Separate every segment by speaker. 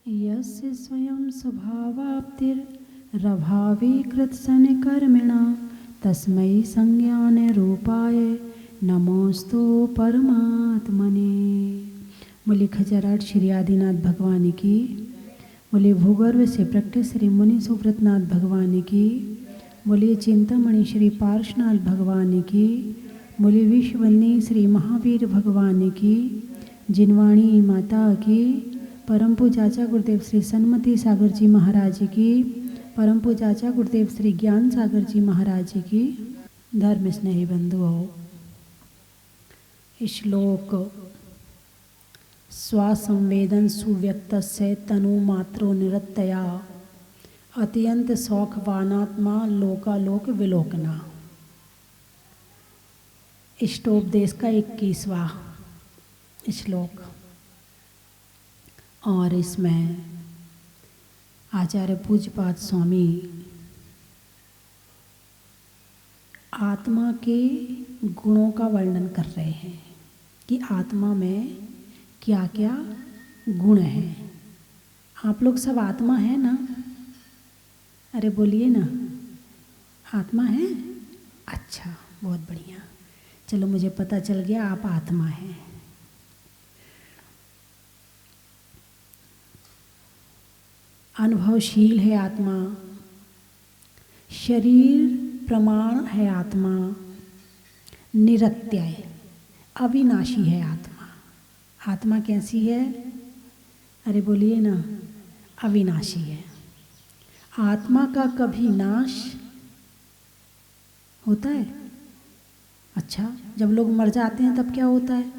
Speaker 1: यस्य स्वयं स्वभावाप्तिरभावे कृत्सनकर्मिणा तस्मै संज्ञानरूपाय नमोस्तु परमात्मने। बोले खजराट श्री आदिनाथ भगवान की, बोले भूगर्भ से प्रकट श्री मुनि सुव्रतनाथ भगवान की, बोले चिंतामणि श्री पार्श्वनाथ भगवान की, बोले विश्ववंदनी श्री महावीर भगवान की, जिनवाणी माता की, परम पूजाचा गुरुदेव श्री सन्मति सागर जी महाराज की, परम पूजाचा गुरुदेव श्री ज्ञान सागर जी महाराज की। धर्म स्नेही बंधुओं, श्लोक स्वासंवेदन सुव्यक्तस्य तनुमात्रो निरतया अत्यंत सौखवानात्मा लोकालोक विलोकना। इष्टोपदेश का 21वां श्लोक। और इसमें आचार्य पूज्यपाद स्वामी आत्मा के गुणों का वर्णन कर रहे हैं कि आत्मा में क्या क्या गुण हैं। आप लोग सब आत्मा है ना? अरे बोलिए ना, आत्मा है? अच्छा, बहुत बढ़िया। चलो, मुझे पता चल गया आप आत्मा हैं। अनुभवशील है आत्मा, शरीर प्रमाण है आत्मा, निरत्यय अविनाशी है आत्मा। आत्मा कैसी है? अरे बोलिए ना, अविनाशी है। आत्मा का कभी नाश होता है? अच्छा, जब लोग मर जाते हैं तब क्या होता है?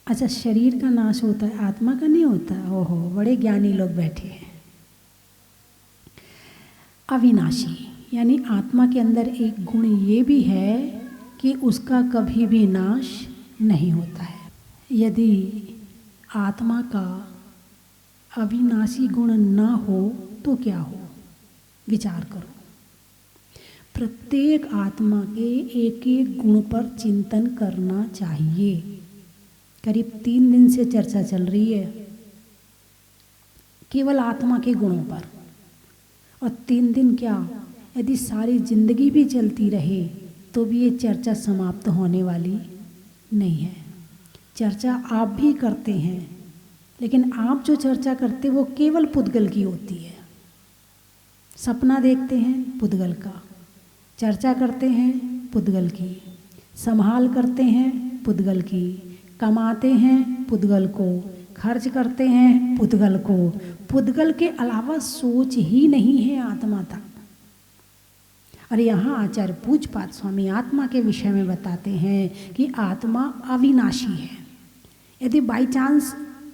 Speaker 1: अच्छा, शरीर का नाश होता है, आत्मा का नहीं होता। ओहो, बड़े ज्ञानी लोग बैठे हैं। अविनाशी यानी आत्मा के अंदर एक गुण ये भी है कि उसका कभी भी नाश नहीं होता है। यदि आत्मा का अविनाशी गुण ना हो तो क्या हो? विचार करो। प्रत्येक आत्मा के एक एक गुण पर चिंतन करना चाहिए। करीब 3 दिन से चर्चा चल रही है केवल आत्मा के गुणों पर। और 3 दिन क्या, यदि सारी जिंदगी भी चलती रहे तो भी ये चर्चा समाप्त होने वाली नहीं है। चर्चा आप भी करते हैं, लेकिन आप जो चर्चा करते वो केवल पुद्गल की होती है। सपना देखते हैं पुद्गल का, चर्चा करते हैं पुद्गल की, संभाल करते हैं पुद्गल की, कमाते हैं पुद्गल को, खर्च करते हैं पुद्गल को। पुद्गल के अलावा सोच ही नहीं है आत्मा तक। और यहाँ आचार्य पूज्यपाद स्वामी आत्मा के विषय में बताते हैं कि आत्मा अविनाशी है। यदि बाई चांस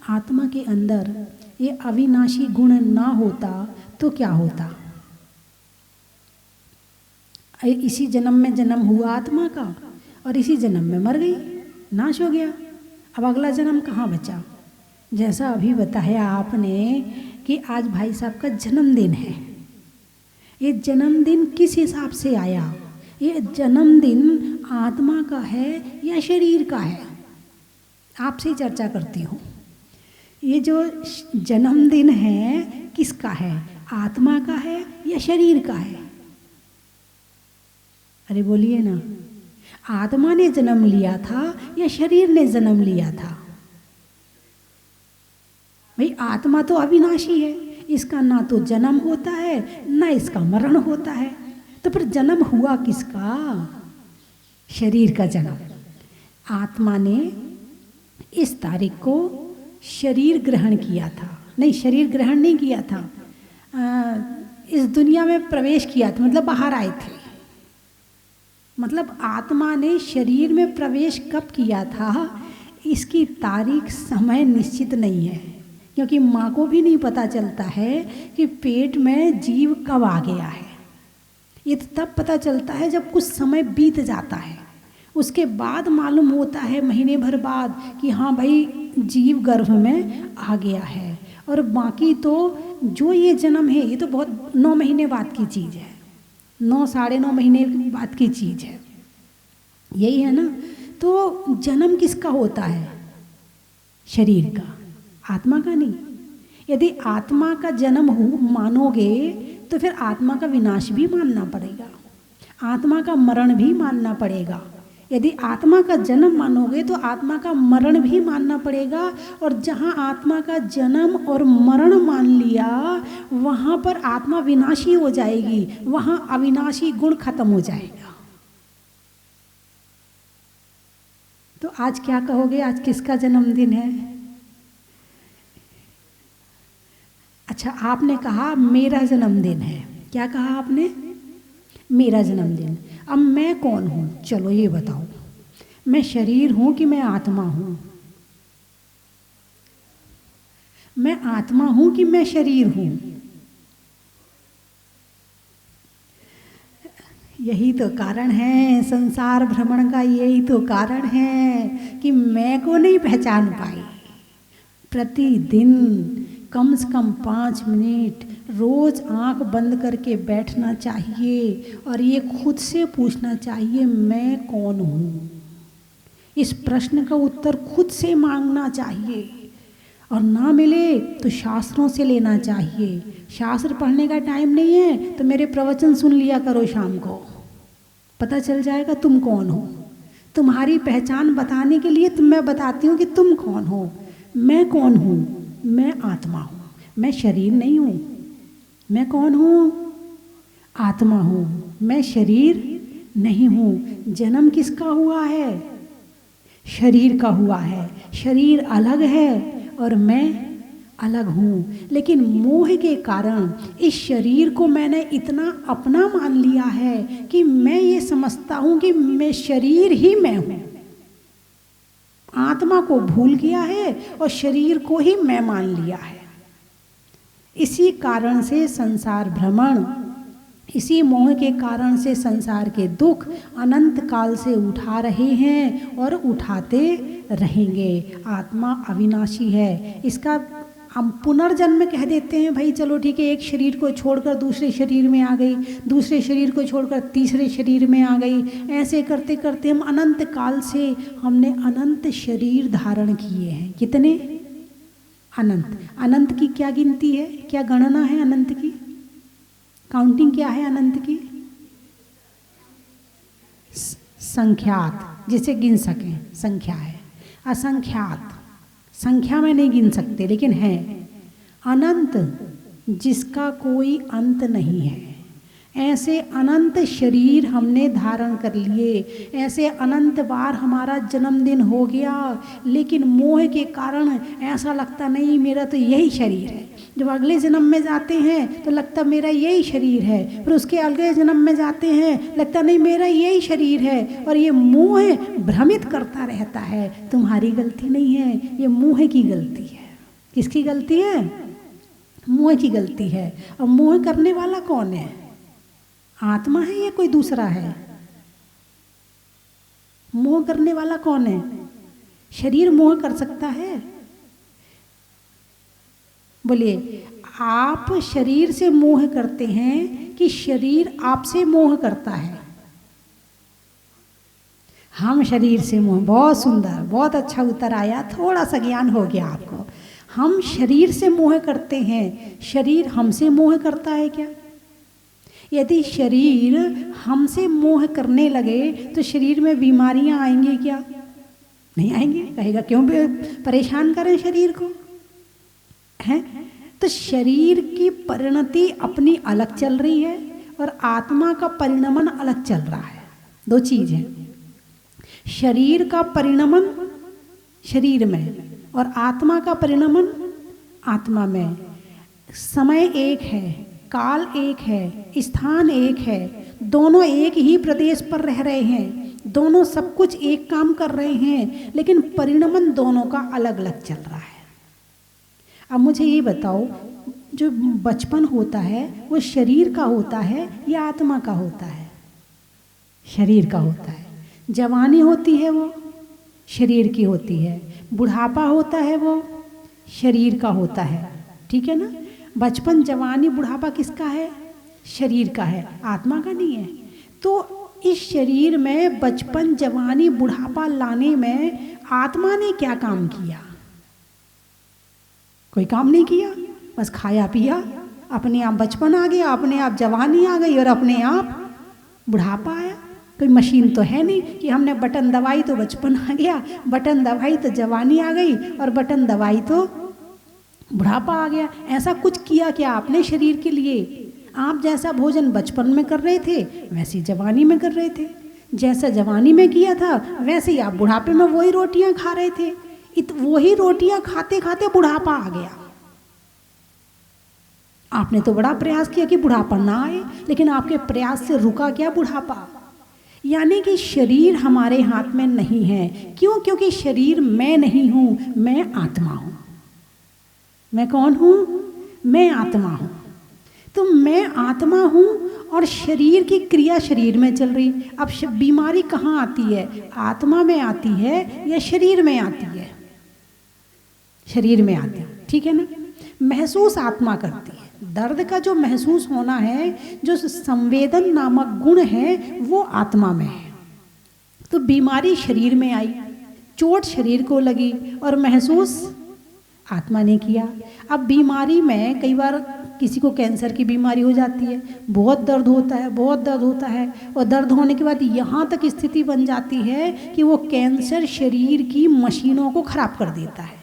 Speaker 1: आत्मा के अंदर ये अविनाशी गुण ना होता तो क्या होता? इसी जन्म में जन्म हुआ आत्मा का और इसी जन्म में मर गई, नाश हो गया। अब अगला जन्म कहाँ बचा? जैसा अभी बताया आपने कि आज भाई साहब का जन्मदिन है। ये जन्मदिन किस हिसाब से आया? ये जन्मदिन आत्मा का है या शरीर का है? आपसे चर्चा करती हूँ। ये जो जन्मदिन है किसका है? आत्मा का है या शरीर का है? अरे बोलिए ना, आत्मा ने जन्म लिया था या शरीर ने जन्म लिया था? भाई आत्मा तो अविनाशी है, इसका ना तो जन्म होता है ना इसका मरण होता है। तो फिर जन्म हुआ किसका? शरीर का जन्म। आत्मा ने इस तारीख को शरीर ग्रहण किया था। नहीं, शरीर ग्रहण नहीं किया था, इस दुनिया में प्रवेश किया था, मतलब बाहर आए थे। मतलब आत्मा ने शरीर में प्रवेश कब किया था इसकी तारीख समय निश्चित नहीं है, क्योंकि माँ को भी नहीं पता चलता है कि पेट में जीव कब आ गया है। ये तो तब पता चलता है जब कुछ समय बीत जाता है, उसके बाद मालूम होता है महीने भर बाद कि हाँ भाई जीव गर्भ में आ गया है। और बाकी तो जो ये जन्म है ये तो बहुत 9 महीने बाद की चीज़ है, 9 साढ़े 9 महीने बाद की चीज़ है, यही है ना। तो जन्म किसका होता है? शरीर का, आत्मा का नहीं। यदि आत्मा का जन्म हो मानोगे तो फिर आत्मा का विनाश भी मानना पड़ेगा, आत्मा का मरण भी मानना पड़ेगा। यदि आत्मा का जन्म मानोगे तो आत्मा का मरण भी मानना पड़ेगा। और जहाँ आत्मा का जन्म और मरण मान लिया वहाँ पर आत्मा विनाशी हो जाएगी, वहाँ अविनाशी गुण खत्म हो जाएगा। तो आज क्या कहोगे, आज किसका जन्मदिन है? अच्छा, आपने कहा मेरा जन्मदिन है। क्या कहा आपने? मेरा जन्मदिन। अब मैं कौन हूँ? चलो ये बताओ, मैं शरीर हूँ कि मैं आत्मा हूँ? मैं आत्मा हूँ कि मैं शरीर हूँ? यही तो कारण है संसार भ्रमण का, यही तो कारण है कि मैं को नहीं पहचान पाई। प्रतिदिन कम से कम 5 मिनट रोज आंख बंद करके बैठना चाहिए और ये खुद से पूछना चाहिए मैं कौन हूँ। इस प्रश्न का उत्तर खुद से मांगना चाहिए और ना मिले तो शास्त्रों से लेना चाहिए। शास्त्र पढ़ने का टाइम नहीं है तो मेरे प्रवचन सुन लिया करो, शाम को पता चल जाएगा तुम कौन हो। तुम्हारी पहचान बताने के लिए मैं बताती हूँ कि तुम कौन हो। मैं कौन हूँ? मैं आत्मा हूँ, मैं शरीर नहीं हूँ। मैं कौन हूँ? आत्मा हूँ, मैं शरीर नहीं हूँ। जन्म किसका हुआ है? शरीर का हुआ है। शरीर अलग है और मैं अलग हूँ, लेकिन मोह के कारण इस शरीर को मैंने इतना अपना मान लिया है कि मैं ये समझता हूँ कि मैं शरीर ही मैं हूँ। आत्मा को भूल गया है और शरीर को ही मैं मान लिया है। इसी कारण से संसार भ्रमण, इसी मोह के कारण से संसार के दुख अनंत काल से उठा रहे हैं और उठाते रहेंगे। आत्मा अविनाशी है। इसका हम पुनर्जन्म कह देते हैं, भाई चलो ठीक है, एक शरीर को छोड़कर दूसरे शरीर में आ गई, दूसरे शरीर को छोड़कर तीसरे शरीर में आ गई। ऐसे करते करते हम अनंत काल से हमने अनंत शरीर धारण किए हैं। कितने? अनंत। अनंत की क्या गिनती है, क्या गणना है अनंत की? काउंटिंग क्या है अनंत की? संख्यात, जिसे गिन सकें, संख्या है। असंख्यात, संख्या में नहीं गिन सकते लेकिन है। अनंत, जिसका कोई अंत नहीं है। ऐसे अनंत शरीर हमने धारण कर लिए, ऐसे अनंत बार हमारा जन्मदिन हो गया, लेकिन मोह के कारण ऐसा लगता नहीं मेरा तो यही शरीर है। जब अगले जन्म में जाते हैं तो लगता मेरा यही शरीर है, फिर उसके अगले जन्म में जाते हैं लगता नहीं मेरा यही शरीर है। और ये मोह भ्रमित करता रहता है। तुम्हारी गलती नहीं है, ये मोह की गलती है। किसकी गलती है? मोह की गलती है। और मोह करने वाला कौन है? आत्मा है या कोई दूसरा है? मोह करने वाला कौन है? शरीर मोह कर सकता है? बोलिए, आप शरीर से मोह करते हैं कि शरीर आपसे मोह करता है? हम शरीर से मोह। बहुत सुंदर, बहुत अच्छा उत्तर आया, थोड़ा सा ज्ञान हो गया आपको। हम शरीर से मोह करते हैं, शरीर हमसे मोह करता है क्या? यदि शरीर हमसे मोह करने लगे तो शरीर में बीमारियां आएंगी क्या? नहीं आएंगी। कहेगा क्यों परेशान करें शरीर को, हैं? तो शरीर की परिणति अपनी अलग चल रही है और आत्मा का परिणमन अलग चल रहा है। दो चीज है। शरीर का परिणमन शरीर में और आत्मा का परिणमन आत्मा में। समय एक है, काल एक है, स्थान एक है, दोनों एक ही प्रदेश पर रह रहे हैं, दोनों सब कुछ एक काम कर रहे हैं, लेकिन परिणमन दोनों का अलग अलग चल रहा है। अब मुझे ये बताओ, जो बचपन होता है वो शरीर का होता है या आत्मा का होता है? शरीर का होता है। जवानी होती है वो शरीर की होती है, बुढ़ापा होता है वो शरीर का होता है। ठीक है ना? बचपन, जवानी, बुढ़ापा किसका है? शरीर का है, आत्मा का नहीं है। तो इस शरीर में बचपन, जवानी, बुढ़ापा लाने में आत्मा ने क्या काम किया? कोई काम नहीं किया, बस खाया पिया, अपने आप बचपन आ गया, अपने आप जवानी आ गई और अपने आप बुढ़ापा आया। कोई मशीन तो है नहीं कि हमने बटन दबाई तो बचपन आ गया, बटन दबाई तो जवानी आ गई और बटन दबाई तो बुढ़ापा आ गया। ऐसा कुछ किया क्या आपने शरीर के लिए? आप जैसा भोजन बचपन में कर रहे थे वैसे ही जवानी में कर रहे थे, जैसा जवानी में किया था वैसे ही आप बुढ़ापे में वही रोटियां खा रहे थे। वही रोटियां खाते खाते बुढ़ापा आ गया। आपने तो बड़ा प्रयास किया कि बुढ़ापा ना आए, लेकिन आपके प्रयास से रुका क्या बुढ़ापा? यानी कि शरीर हमारे हाथ में नहीं है। क्यों? क्योंकि शरीर मैं नहीं हूं, मैं आत्मा हूं। मैं कौन हूं? मैं आत्मा हूं। तो मैं आत्मा हूं और शरीर की क्रिया शरीर में चल रही। अब बीमारी कहाँ आती है? आत्मा में आती है या शरीर में आती है? शरीर में आती है, ठीक है ना। महसूस आत्मा करती है। दर्द का जो महसूस होना है, जो संवेदन नामक गुण है, वो आत्मा में है। तो बीमारी शरीर में आई, चोट शरीर को लगी और महसूस आत्मा ने किया। अब बीमारी में कई बार किसी को कैंसर की बीमारी हो जाती है, बहुत दर्द होता है, बहुत दर्द होता है, और दर्द होने के बाद यहाँ तक स्थिति बन जाती है कि वो कैंसर शरीर की मशीनों को खराब कर देता है।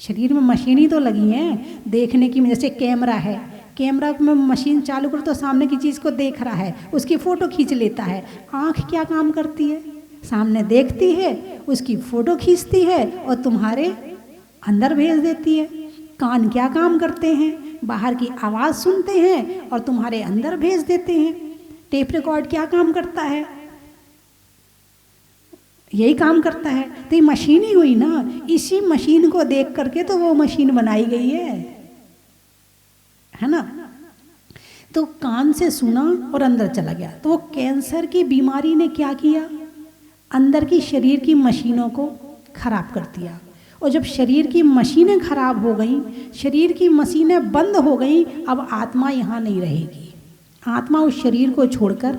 Speaker 1: शरीर में मशीन ही तो लगी हैं देखने की, जैसे कैमरा है, कैमरा में मशीन चालू करो तो सामने की चीज़ को देख रहा है, उसकी फ़ोटो खींच लेता है। आँख क्या काम करती है? सामने देखती है, उसकी फ़ोटो खींचती है और तुम्हारे अंदर भेज देती है। कान क्या काम करते हैं? बाहर की आवाज़ सुनते हैं और तुम्हारे अंदर भेज देते हैं। टेप रिकॉर्ड क्या काम करता है? यही काम करता है। तो ये मशीन ही हुई ना। इसी मशीन को देख करके तो वो मशीन बनाई गई है ना। तो कान से सुना और अंदर चला गया। तो वो कैंसर की बीमारी ने क्या किया? अंदर की शरीर की मशीनों को खराब कर दिया। और जब शरीर की मशीनें खराब हो गई, शरीर की मशीनें बंद हो गई, अब आत्मा यहाँ नहीं रहेगी। आत्मा उस शरीर को छोड़कर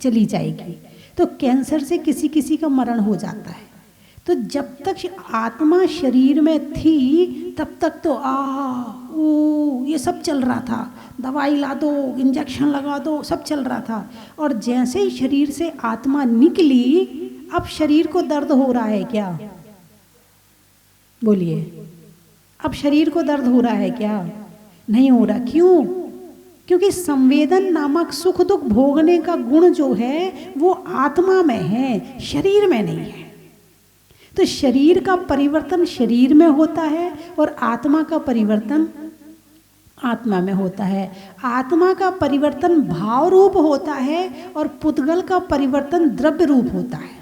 Speaker 1: चली जाएगी। तो कैंसर से किसी किसी का मरण हो जाता है। तो जब तक आत्मा शरीर में थी तब तक तो ये सब चल रहा था। दवाई ला दो, इंजेक्शन लगा दो, सब चल रहा था। और जैसे ही शरीर से आत्मा निकली, अब शरीर को दर्द हो रहा है क्या? बोलिए, अब शरीर को दर्द हो रहा है क्या? नहीं हो रहा। क्यों? क्योंकि संवेदन नामक सुख दुख भोगने का गुण जो है वो आत्मा में है, शरीर में नहीं है। तो शरीर का परिवर्तन शरीर में होता है और आत्मा का परिवर्तन आत्मा में होता है। आत्मा का परिवर्तन भाव रूप होता है और पुद्गल का परिवर्तन द्रव्य रूप होता है।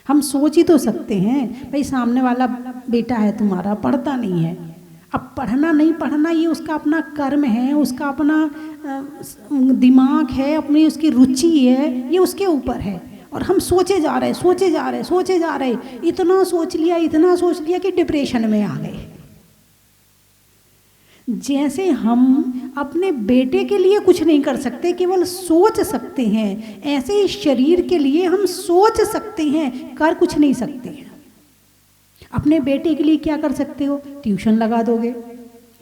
Speaker 1: हम सोच ही तो सकते हैं, भाई सामने वाला बेटा है तुम्हारा, पढ़ता नहीं है। अब पढ़ना नहीं पढ़ना ये उसका अपना कर्म है, उसका अपना दिमाग है, अपनी उसकी रुचि है, ये उसके ऊपर है। और हम सोचे जा रहे, इतना सोच लिया कि डिप्रेशन में आ गए। जैसे हम अपने बेटे के लिए कुछ नहीं कर सकते, केवल सोच सकते हैं, ऐसे ही शरीर के लिए हम सोच सकते हैं, कर कुछ नहीं सकते हैं। अपने बेटे के लिए क्या कर सकते हो? ट्यूशन लगा दोगे,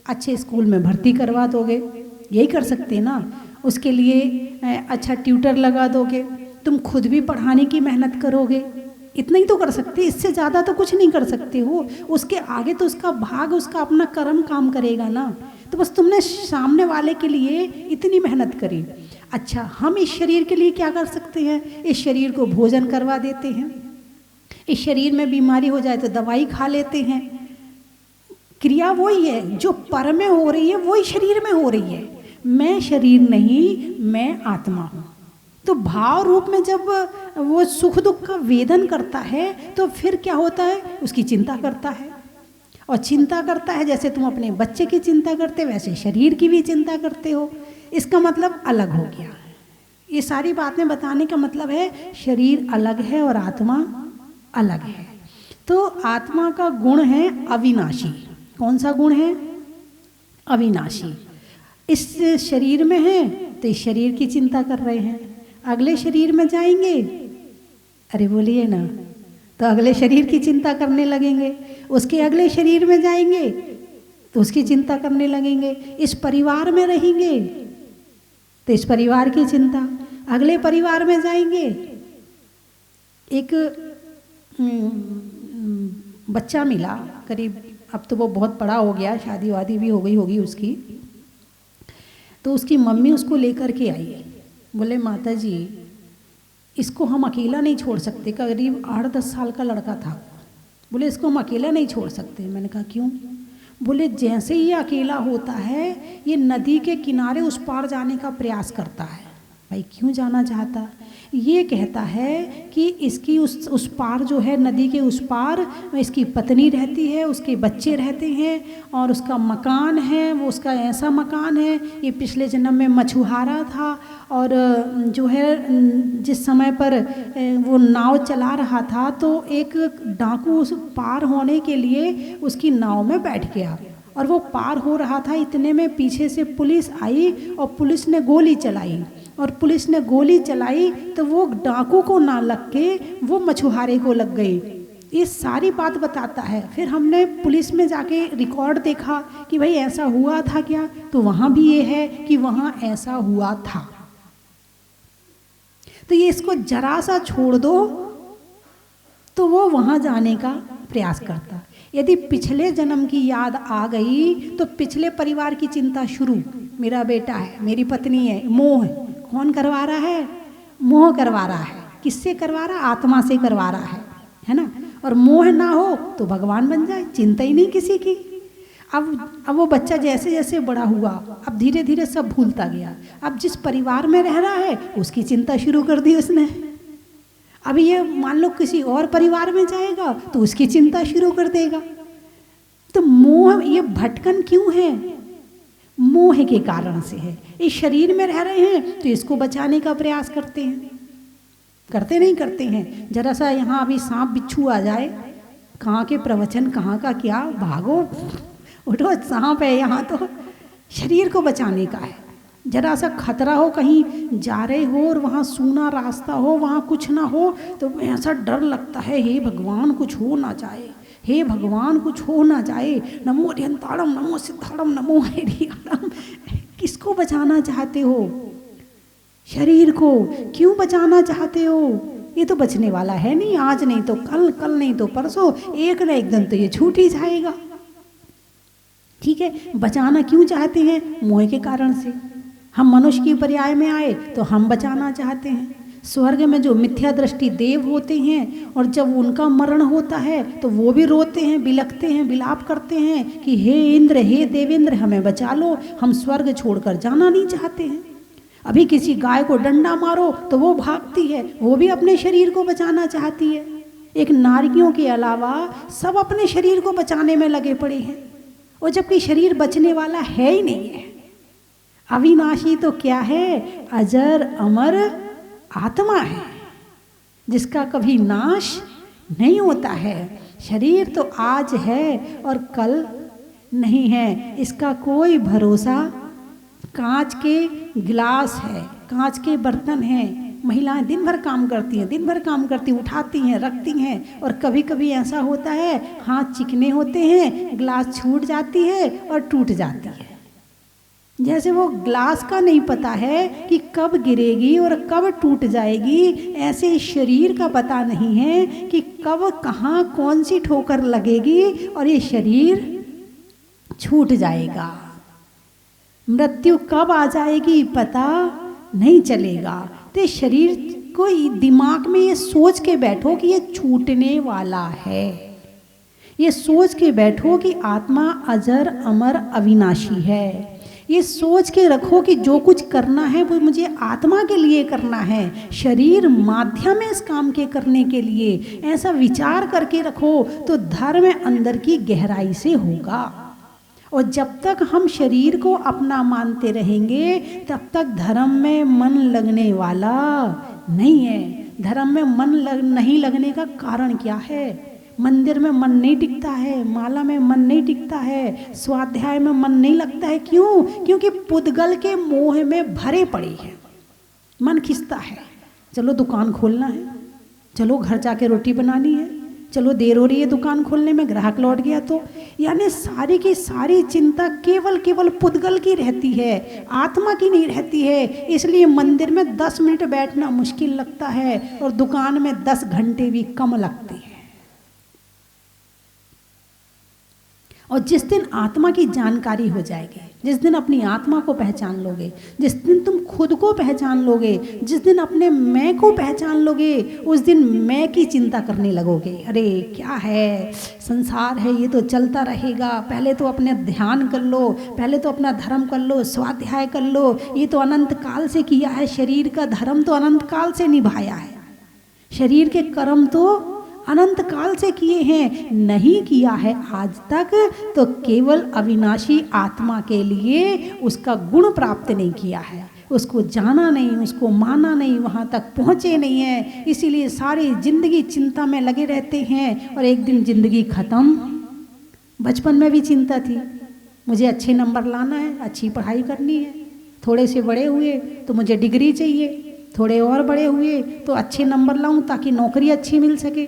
Speaker 1: अच्छे स्कूल में भर्ती करवा दोगे, यही कर सकते हैं ना। उसके लिए अच्छा ट्यूटर लगा दोगे, तुम खुद भी पढ़ाने की मेहनत करोगे, इतना ही तो कर सकते, इससे ज़्यादा तो कुछ नहीं कर सकते हो। उसके आगे तो उसका भाग, उसका अपना कर्म काम करेगा ना। तो बस तुमने सामने वाले के लिए इतनी मेहनत करी। अच्छा, हम इस शरीर के लिए क्या कर सकते हैं? इस शरीर को भोजन करवा देते हैं। इस शरीर में बीमारी हो जाए तो दवाई खा लेते हैं। क्रिया वही है जो पर में हो रही है, वही शरीर में हो रही है। मैं शरीर नहीं, मैं आत्मा हूँ। तो भाव रूप में जब वो सुख दुख का वेदन करता है तो फिर क्या होता है? उसकी चिंता करता है। और चिंता करता है, जैसे तुम अपने बच्चे की चिंता करते वैसे शरीर की भी चिंता करते हो। इसका मतलब अलग हो गया। ये सारी बातें बताने का मतलब है शरीर अलग है और आत्मा अलग है। तो आत्मा का गुण है अविनाशी। कौन सा गुण है? अविनाशी। इस शरीर में है तो इस शरीर की चिंता कर रहे हैं। अगले शरीर में जाएंगे, अरे बोलिए ना, तो अगले शरीर की चिंता करने लगेंगे। उसके अगले शरीर में जाएंगे तो उसकी चिंता करने लगेंगे। इस परिवार में रहेंगे तो इस परिवार की चिंता, अगले परिवार में जाएंगे, एक बच्चा मिला करीब, अब तो वो बहुत बड़ा हो गया, शादी वादी भी हो गई होगी उसकी, तो उसकी मम्मी उसको लेकर के आई, बोले माता जी इसको हम अकेला नहीं छोड़ सकते, करीब 8-10 साल का लड़का था, बोले इसको हम अकेला नहीं छोड़ सकते। मैंने कहा क्यों? बोले जैसे ही ये अकेला होता है ये नदी के किनारे उस पार जाने का प्रयास करता है। भाई क्यों जाना चाहता? ये कहता है कि इसकी उस पार जो है, नदी के उस पार इसकी पत्नी रहती है, उसके बच्चे रहते हैं और उसका मकान है, वो उसका ऐसा मकान है, ये पिछले जन्म में मछुआरा था और जो है जिस समय पर वो नाव चला रहा था तो एक डाकू उस पार होने के लिए उसकी नाव में बैठ गया और वो पार हो रहा था, इतने में पीछे से पुलिस आई और पुलिस ने गोली चलाई, और पुलिस ने गोली चलाई तो वो डाकू को ना लग के वो मछुआरे को लग गई। ये सारी बात बताता है। फिर हमने पुलिस में जाके रिकॉर्ड देखा कि भाई ऐसा हुआ था क्या, तो वहाँ भी ये है कि वहाँ ऐसा हुआ था। तो ये इसको जरा सा छोड़ दो तो वो वहाँ जाने का प्रयास करता। यदि पिछले जन्म की याद आ गई तो पिछले परिवार की चिंता शुरू, मेरा बेटा है, मेरी पत्नी है, मोह है। कौन करवा रहा है? मोह करवा रहा है। किससे करवा रहा? आत्मा से करवा रहा है ना। और मोह ना हो तो भगवान बन जाए, चिंता ही नहीं किसी की। अब वो बच्चा जैसे जैसे बड़ा हुआ, अब धीरे धीरे सब भूलता गया। अब जिस परिवार में रह रहा है उसकी चिंता शुरू कर दी उसने। अब ये मान लो किसी और परिवार में जाएगा तो उसकी चिंता शुरू कर देगा। तो मोह, ये भटकन क्यों है? मोह के कारण से है। इस शरीर में रह रहे हैं तो इसको बचाने का प्रयास करते हैं, करते नहीं करते हैं। जरा सा यहाँ अभी सांप बिच्छू आ जाए, कहाँ के प्रवचन, कहाँ का क्या, भागो उठो, सांप है यहाँ, तो शरीर को बचाने का है। जरा सा खतरा हो, कहीं जा रहे हो और वहाँ सूना रास्ता हो, वहाँ कुछ ना हो तो ऐसा डर लगता है, हे भगवान कुछ हो ना जाए, हे भगवान कुछ हो ना जाए, नमो अरिहंताड़म नमो सिद्धाड़म नमो हरिहरम। किसको बचाना चाहते हो? शरीर को। क्यों बचाना चाहते हो? ये तो बचने वाला है नहीं, आज नहीं तो कल, कल नहीं तो परसों, एक न एक दिन तो ये छूट ही जाएगा। ठीक है, बचाना क्यों चाहते हैं? मोह के कारण से। हम मनुष्य की पर्याय में आए तो हम बचाना चाहते हैं। स्वर्ग में जो मिथ्या दृष्टि देव होते हैं और जब उनका मरण होता है तो वो भी रोते हैं, बिलखते हैं, विलाप करते हैं कि हे इंद्र, हे देवेंद्र, हमें बचा लो, हम स्वर्ग छोड़कर जाना नहीं चाहते हैं। अभी किसी गाय को डंडा मारो तो वो भागती है, वो भी अपने शरीर को बचाना चाहती है। एक नारियों के अलावा सब अपने शरीर को बचाने में लगे पड़े हैं, और जबकि शरीर बचने वाला है ही नहीं है। अविनाशी तो क्या है? अजर अमर आत्मा है जिसका कभी नाश नहीं होता है। शरीर तो आज है और कल नहीं है, इसका कोई भरोसा। कांच के गिलास है, कांच के बर्तन हैं, महिलाएं दिन भर काम करती हैं, दिन भर काम करती, उठाती हैं, रखती हैं, और कभी कभी ऐसा होता है हाथ चिकने होते हैं, गिलास छूट जाती है और टूट जाती है। जैसे वो ग्लास का नहीं पता है कि कब गिरेगी और कब टूट जाएगी, ऐसे शरीर का पता नहीं है कि कब कहाँ कौन सी ठोकर लगेगी और ये शरीर छूट जाएगा। मृत्यु कब आ जाएगी पता नहीं चलेगा। तो शरीर को दिमाग में ये सोच के बैठो कि ये छूटने वाला है, ये सोच के बैठो कि आत्मा अजर अमर अविनाशी है। ये सोच के रखो कि जो कुछ करना है वो मुझे आत्मा के लिए करना है, शरीर माध्यम है इस काम के करने के लिए। ऐसा विचार करके रखो तो धर्म अंदर की गहराई से होगा। और जब तक हम शरीर को अपना मानते रहेंगे तब तक धर्म में मन लगने वाला नहीं है। धर्म में मन नहीं लगने का कारण क्या है? मंदिर में मन नहीं टिकता है, माला में मन नहीं टिकता है, स्वाध्याय में मन नहीं लगता है। क्यों? क्योंकि पुद्गल के मोह में भरे पड़े हैं। मन खिंचता है, चलो दुकान खोलना है, चलो घर जाके रोटी बनानी है, चलो देर हो रही है दुकान खोलने में, ग्राहक लौट गया तो। यानी सारी की सारी चिंता केवल केवल पुद्गल की रहती है, आत्मा की नहीं रहती है। इसलिए मंदिर में 10 मिनट बैठना मुश्किल लगता है और दुकान में 10 घंटे भी कम लगते हैं। और जिस दिन आत्मा की जानकारी हो जाएगी, जिस दिन अपनी आत्मा को पहचान लोगे, जिस दिन तुम खुद को पहचान लोगे, जिस दिन अपने मैं को पहचान लोगे, उस दिन मैं की चिंता करने लगोगे। अरे क्या है, संसार है, ये तो चलता रहेगा, पहले तो अपने ध्यान कर लो, पहले तो अपना धर्म कर लो, स्वाध्याय कर लो, ये तो अनंत काल से किया है, शरीर का धर्म तो अनंत काल से निभाया है, शरीर के कर्म तो अनंत काल से किए हैं, नहीं किया है आज तक तो केवल अविनाशी आत्मा के लिए उसका गुण प्राप्त नहीं किया है, उसको जाना नहीं, उसको माना नहीं, वहाँ तक पहुँचे नहीं है। इसीलिए सारी जिंदगी चिंता में लगे रहते हैं और एक दिन जिंदगी खत्म। बचपन में भी चिंता थी, मुझे अच्छे नंबर लाना है, अच्छी पढ़ाई करनी है, थोड़े से बड़े हुए तो मुझे डिग्री चाहिए, थोड़े और बड़े हुए तो अच्छे नंबर लाऊं ताकि नौकरी अच्छी मिल सके,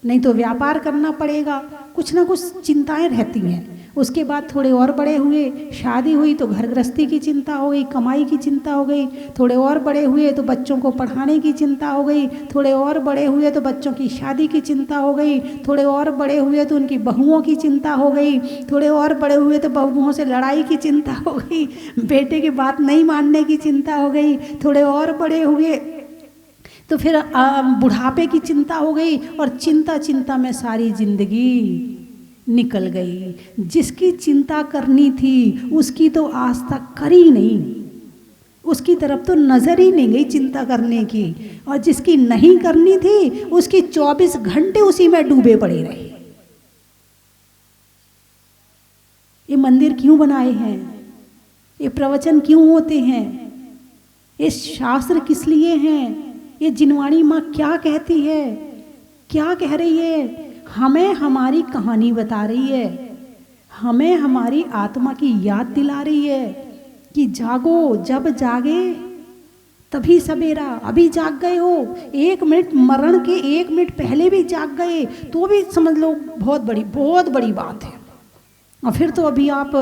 Speaker 1: नहीं तो व्यापार करना पड़ेगा, कुछ ना कुछ चिंताएं रहती हैं। उसके बाद थोड़े और बड़े हुए, शादी हुई तो घर गृहस्थी की चिंता हो गई, कमाई की चिंता हो गई, थोड़े और बड़े हुए तो बच्चों को पढ़ाने की चिंता हो गई, थोड़े और बड़े हुए तो बच्चों की शादी की चिंता हो गई, थोड़े और बड़े हुए तो उनकी बहुओं की चिंता हो गई, थोड़े और बड़े हुए तो बहुओं से लड़ाई की चिंता हो गई, बेटे की बात नहीं मानने की चिंता हो गई, थोड़े और बड़े हुए तो फिर बुढ़ापे की चिंता हो गई, और चिंता चिंता में सारी जिंदगी निकल गई। जिसकी चिंता करनी थी उसकी तो आज तक करी नहीं, उसकी तरफ तो नजर ही नहीं गई चिंता करने की, और जिसकी नहीं करनी थी उसकी 24 घंटे उसी में डूबे पड़े रहे। ये मंदिर क्यों बनाए हैं, ये प्रवचन क्यों होते हैं, ये शास्त्र किस लिए हैं, ये जिनवाणी माँ क्या कहती है, क्या कह रही है, हमें हमारी कहानी बता रही है, हमें हमारी आत्मा की याद दिला रही है कि जागो, जब जागे तभी सवेरा। अभी जाग गए हो, 1 मिनट मरण के 1 मिनट पहले भी जाग गए तो भी समझ लो बहुत बड़ी बात है। और फिर तो अभी आप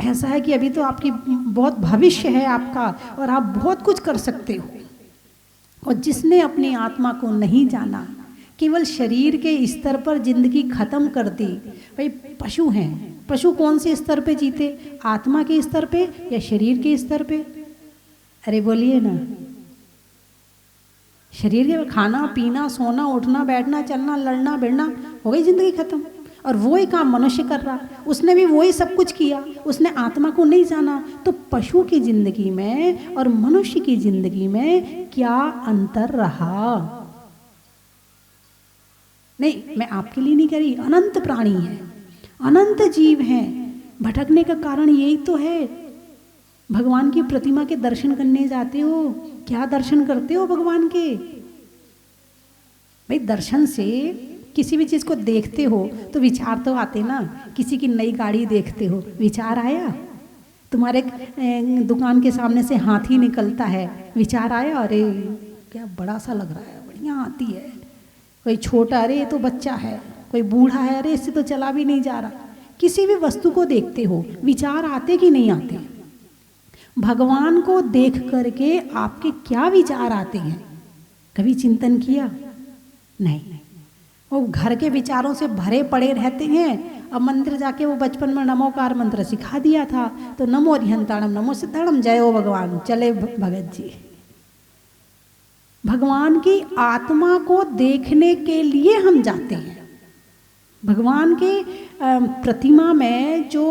Speaker 1: ऐसा है कि अभी तो आपकी बहुत भविष्य है आपका, और आप बहुत कुछ कर सकते हो। और जिसने अपनी आत्मा को नहीं जाना, केवल शरीर के स्तर पर जिंदगी खत्म कर दी। भाई पशु हैं, पशु कौन से स्तर पे जीते, आत्मा के स्तर पे या शरीर के स्तर पे? अरे बोलिए ना, शरीर के खाना पीना सोना उठना बैठना चलना लड़ना भिड़ना, हो गई जिंदगी खत्म। और वही काम मनुष्य कर रहा, उसने भी वही सब कुछ किया, उसने आत्मा को नहीं जाना। तो पशु की जिंदगी में और मनुष्य की जिंदगी में क्या अंतर रहा? नहीं, मैं आपके लिए नहीं कह रही, अनंत प्राणी है, अनंत जीव हैं। भटकने का कारण यही तो है। भगवान की प्रतिमा के दर्शन करने जाते हो, क्या दर्शन करते हो भगवान के? भाई दर्शन से किसी भी चीज़ को देखते हो तो विचार तो आते ना। किसी की नई गाड़ी देखते हो, विचार आया? तुम्हारे दुकान के सामने से हाथी निकलता है, विचार आया? अरे क्या बड़ा सा लग रहा है, बढ़िया हाथी है। कोई छोटा, अरे ये तो बच्चा है। कोई बूढ़ा है, अरे इससे तो चला भी नहीं जा रहा। किसी भी वस्तु को देखते हो, विचार आते कि नहीं आते? भगवान को देख करके आपके क्या विचार आते हैं? कभी चिंतन किया? नहीं। वो घर के विचारों से भरे पड़े रहते हैं। अब मंदिर जाके वो बचपन में नमोकार मंत्र सिखा दिया था, तो नमो रिहंताणम नमो सिद्धाणम जय हो भगवान, चले भगत जी। भगवान की आत्मा को देखने के लिए हम जाते हैं। भगवान के प्रतिमा में जो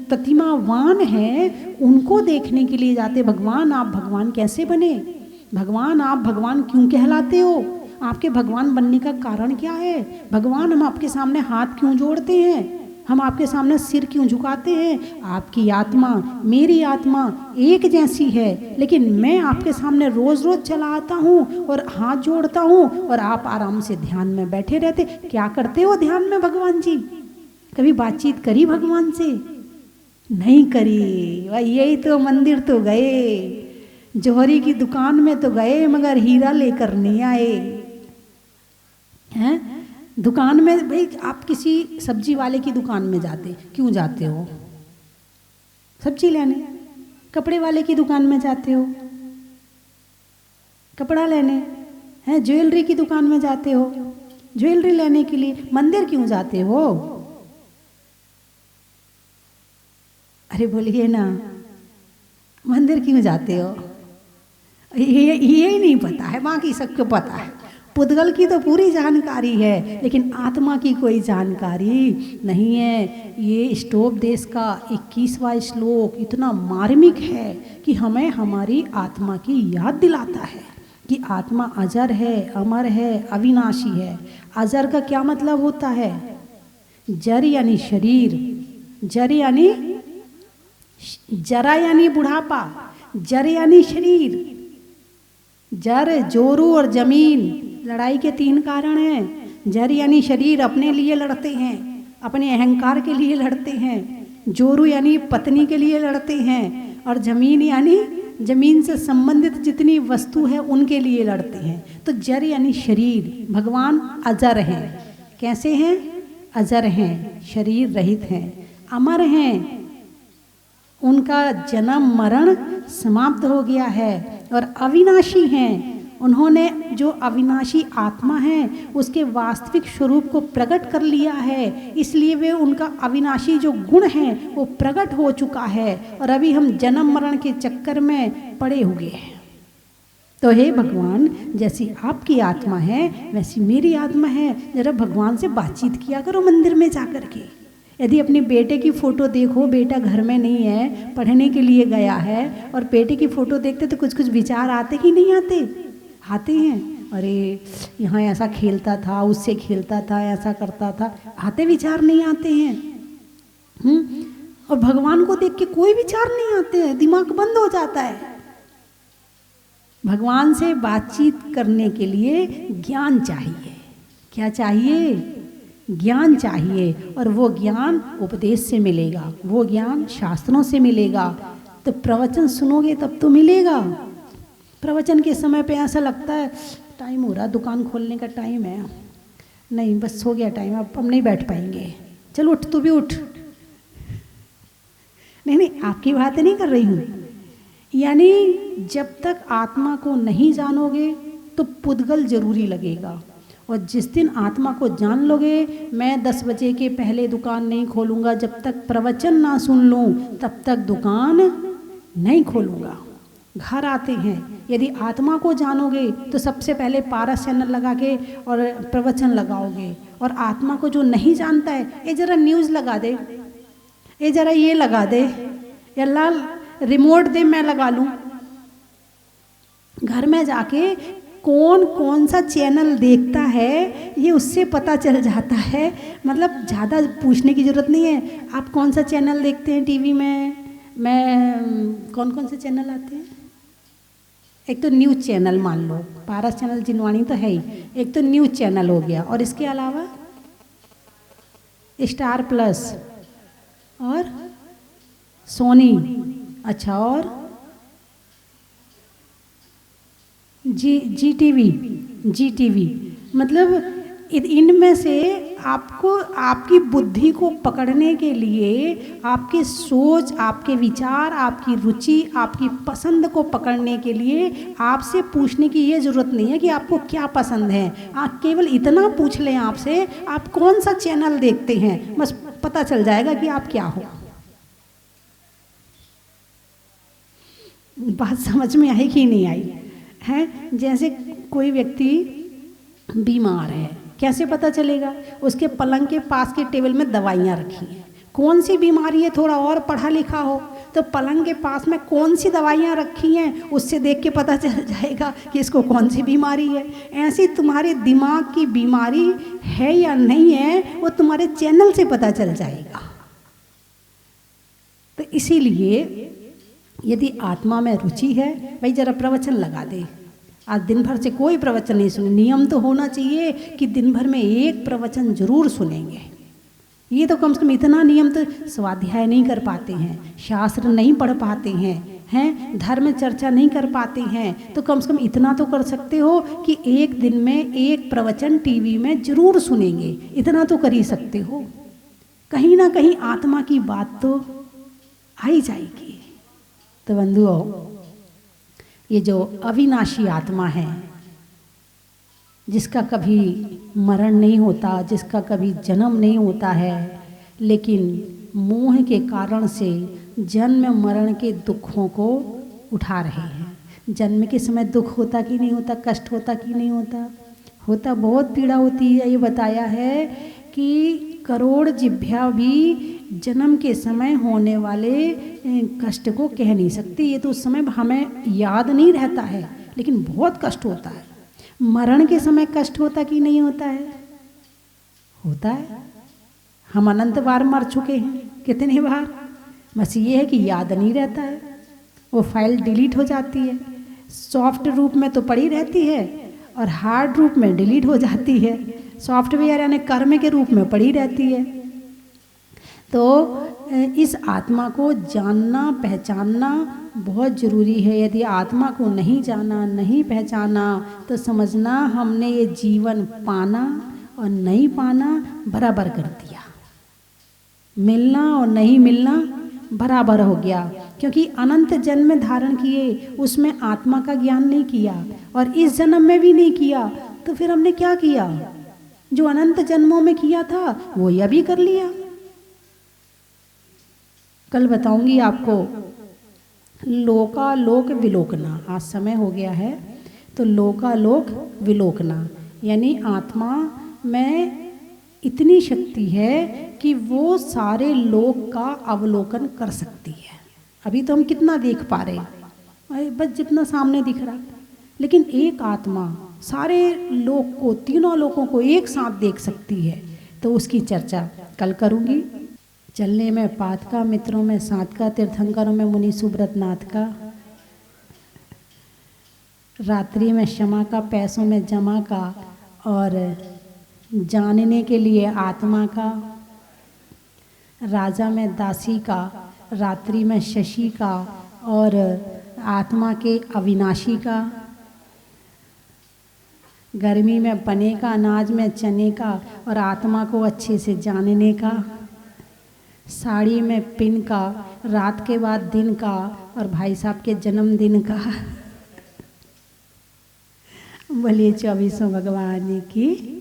Speaker 1: प्रतिमावान हैं उनको देखने के लिए जाते। भगवान, आप भगवान कैसे बने? भगवान, आप भगवान क्यों कहलाते हो? आपके भगवान बनने का कारण क्या है? भगवान, हम आपके सामने हाथ क्यों जोड़ते हैं? हम आपके सामने सिर क्यों झुकाते हैं? आपकी आत्मा मेरी आत्मा एक जैसी है, लेकिन मैं आपके सामने रोज रोज चला आता हूँ और हाथ जोड़ता हूँ, और आप आराम से ध्यान में बैठे रहते। क्या करते हो ध्यान में भगवान जी? कभी बातचीत करी भगवान से? नहीं करी। भाई यही तो, मंदिर तो गए, जौहरी की दुकान में तो गए, मगर हीरा लेकर नहीं आए हैं। दुकान में भाई आप किसी सब्जी वाले की दुकान में जाते, क्यों जाते हो? सब्जी लेने। कपड़े वाले की दुकान में जाते हो, कपड़ा लेने। हैं, ज्वेलरी की दुकान में जाते हो, ज्वेलरी लेने के लिए। मंदिर क्यों जाते हो? अरे बोलिए ना, मंदिर क्यों जाते हो? ये ही नहीं पता है, बाकी सबको पता है। पुद्गल की तो पूरी जानकारी है, लेकिन आत्मा की कोई जानकारी नहीं है। ये स्टोपदेश का 21वां श्लोक इतना मार्मिक है कि हमें हमारी आत्मा की याद दिलाता है कि आत्मा अजर है, अमर है, अविनाशी है। अजर का क्या मतलब होता है? जर यानी शरीर, जर यानी जरा यानी बुढ़ापा, जर यानी शरीर। जर जोरू और जमीन लड़ाई के 3 कारण हैं। जर यानी शरीर, अपने लिए लड़ते हैं, अपने अहंकार के लिए लड़ते हैं। जोरू यानी पत्नी के लिए लड़ते हैं, और जमीन यानी जमीन से संबंधित जितनी वस्तु है उनके लिए लड़ते हैं। तो जर यानी शरीर। भगवान अजर हैं। कैसे हैं? अजर हैं, शरीर रहित हैं, अमर हैं। उनका जन्म मरण समाप्त हो गया है, और अविनाशी हैं। उन्होंने जो अविनाशी आत्मा है उसके वास्तविक स्वरूप को प्रकट कर लिया है, इसलिए वे उनका अविनाशी जो गुण है वो प्रकट हो चुका है, और अभी हम जन्म मरण के चक्कर में पड़े हुए हैं। तो हे भगवान, जैसी आपकी आत्मा है वैसी मेरी आत्मा है। जरा भगवान से बातचीत किया करो मंदिर में जाकर के। यदि अपने बेटे की फ़ोटो देखो, बेटा घर में नहीं है, पढ़ने के लिए गया है, और बेटे की फ़ोटो देखते तो कुछ कुछ विचार आते कि नहीं आते? आते हैं। अरे यहाँ ऐसा खेलता था, उससे खेलता था, ऐसा करता था। आते विचार नहीं आते हैं? और भगवान को देख के कोई विचार नहीं आते हैं, दिमाग बंद हो जाता है। भगवान से बातचीत करने के लिए ज्ञान चाहिए। क्या चाहिए? ज्ञान चाहिए, और वो ज्ञान उपदेश से मिलेगा, वो ज्ञान शास्त्रों से मिलेगा। तो प्रवचन सुनोगे तब तो मिलेगा। प्रवचन के समय पे ऐसा लगता है टाइम हो रहा, दुकान खोलने का टाइम है, नहीं बस हो गया टाइम, अब हम नहीं बैठ पाएंगे, चलो उठ, तू भी उठ। नहीं, आपकी बात नहीं कर रही हूँ। यानी जब तक आत्मा को नहीं जानोगे तो पुद्गल जरूरी लगेगा, और जिस दिन आत्मा को जान लोगे, मैं 10 बजे के पहले दुकान नहीं खोलूँगा, जब तक प्रवचन ना सुन लूँ तब तक दुकान नहीं खोलूँगा। घर आते हैं, यदि आत्मा को जानोगे तो सबसे पहले पारस चैनल लगा के और प्रवचन लगाओगे, और आत्मा को जो नहीं जानता है, ये ज़रा न्यूज़ लगा दे, ये ज़रा ये लगा दे, या लाल रिमोट दे मैं लगा लूँ। घर में जाके कौन कौन सा चैनल देखता है ये उससे पता चल जाता है। मतलब ज़्यादा पूछने की ज़रूरत नहीं है। आप कौन सा चैनल देखते हैं टीवी में? मैं कौन कौन से चैनल आते हैं? एक तो न्यूज़ चैनल मान लो, पारस चैनल जिनवाणी तो है ही, एक तो न्यूज़ चैनल हो गया, और इसके अलावा स्टार प्लस और सोनी, अच्छा, और जी टीवी। मतलब इनमें से आपको आपकी बुद्धि को पकड़ने के लिए, आपके सोच, आपके विचार, आपकी रुचि, आपकी पसंद को पकड़ने के लिए आपसे पूछने की ये ज़रूरत नहीं है कि आपको क्या पसंद है। आप केवल इतना पूछ लें आपसे, आप कौन सा चैनल देखते हैं, बस पता चल जाएगा कि आप क्या हो। बात समझ में आई कि नहीं आई है? जैसे कोई व्यक्ति बीमार है, कैसे पता चलेगा? उसके पलंग के पास के टेबल में दवाइयाँ रखी हैं। कौन सी बीमारी है, थोड़ा और पढ़ा लिखा हो तो पलंग के पास में कौन सी दवाइयाँ रखी हैं उससे देख के पता चल जाएगा कि इसको कौन सी बीमारी है। ऐसी तुम्हारे दिमाग की बीमारी है या नहीं है वो तुम्हारे चैनल से पता चल जाएगा। तो इसीलिए यदि आत्मा में रुचि है, भाई जरा प्रवचन लगा दे। आज दिन भर से कोई प्रवचन नहीं सुने, नियम तो होना चाहिए कि दिन भर में एक प्रवचन जरूर सुनेंगे। ये तो कम से कम इतना नियम तो स्वाध्याय नहीं कर पाते हैं, शास्त्र नहीं पढ़ पाते हैं, हैं, धर्म चर्चा नहीं कर पाते हैं, तो कम से कम इतना तो कर सकते हो कि एक दिन में एक प्रवचन टीवी में जरूर सुनेंगे, इतना तो कर ही सकते हो। कहीं ना कहीं आत्मा की बात तो आ ही जाएगी। तो बंधुओं, ये जो अविनाशी आत्मा है, जिसका कभी मरण नहीं होता, जिसका कभी जन्म नहीं होता है, लेकिन मोह के कारण से जन्म मरण के दुखों को उठा रहे हैं। जन्म के समय दुख होता कि नहीं होता, कष्ट होता कि नहीं होता? होता, बहुत पीड़ा होती है। ये बताया है कि करोड़ जिह्वा भी जन्म के समय होने वाले कष्ट को कह नहीं सकती। ये तो उस समय हमें याद नहीं रहता है, लेकिन बहुत कष्ट होता है। मरण के समय कष्ट होता कि नहीं होता है? होता है। हम अनंत बार मर चुके हैं, कितनी बार। बस ये है कि याद नहीं रहता है, वो फाइल डिलीट हो जाती है। सॉफ्ट रूप में तो पड़ी रहती है और हार्ड रूप में डिलीट हो जाती है। सॉफ्टवेयर यानी कर्म के रूप में पड़ी रहती है। तो इस आत्मा को जानना पहचानना बहुत ज़रूरी है। यदि आत्मा को नहीं जाना, नहीं पहचाना, तो समझना हमने ये जीवन पाना और नहीं पाना बराबर कर दिया। मिलना और नहीं मिलना बराबर हो गया, क्योंकि अनंत जन्म धारण किए, उसमें आत्मा का ज्ञान नहीं किया और इस जन्म में भी नहीं किया, तो फिर हमने क्या किया? जो अनंत जन्मों में किया था वो यह भी कर लिया। कल बताऊंगी आपको लोकालोक विलोकना। आज समय हो गया है, तो लोकालोक विलोकना यानी आत्मा में इतनी शक्ति है कि वो सारे लोक का अवलोकन कर सकती है। अभी तो हम कितना देख पा रहे हैं, बस जितना सामने दिख रहा है, लेकिन एक आत्मा सारे लोक को, तीनों लोकों को एक साथ देख सकती है। तो उसकी चर्चा कल करूंगी। चलने में पात का, मित्रों में साथ का, तीर्थंकरों में मुनि सुब्रत नाथ का, रात्रि में क्षमा का, पैसों में जमा का, और जानने के लिए आत्मा का, राजा में दासी का, रात्रि में शशि का, और आत्मा के अविनाशी का, गर्मी में पने का, अनाज में चने का, और आत्मा को अच्छे से जानने का, साड़ी में पिन का, रात के बाद दिन का, और भाई साहब के जन्मदिन का। बोलिए 24 भगवान की।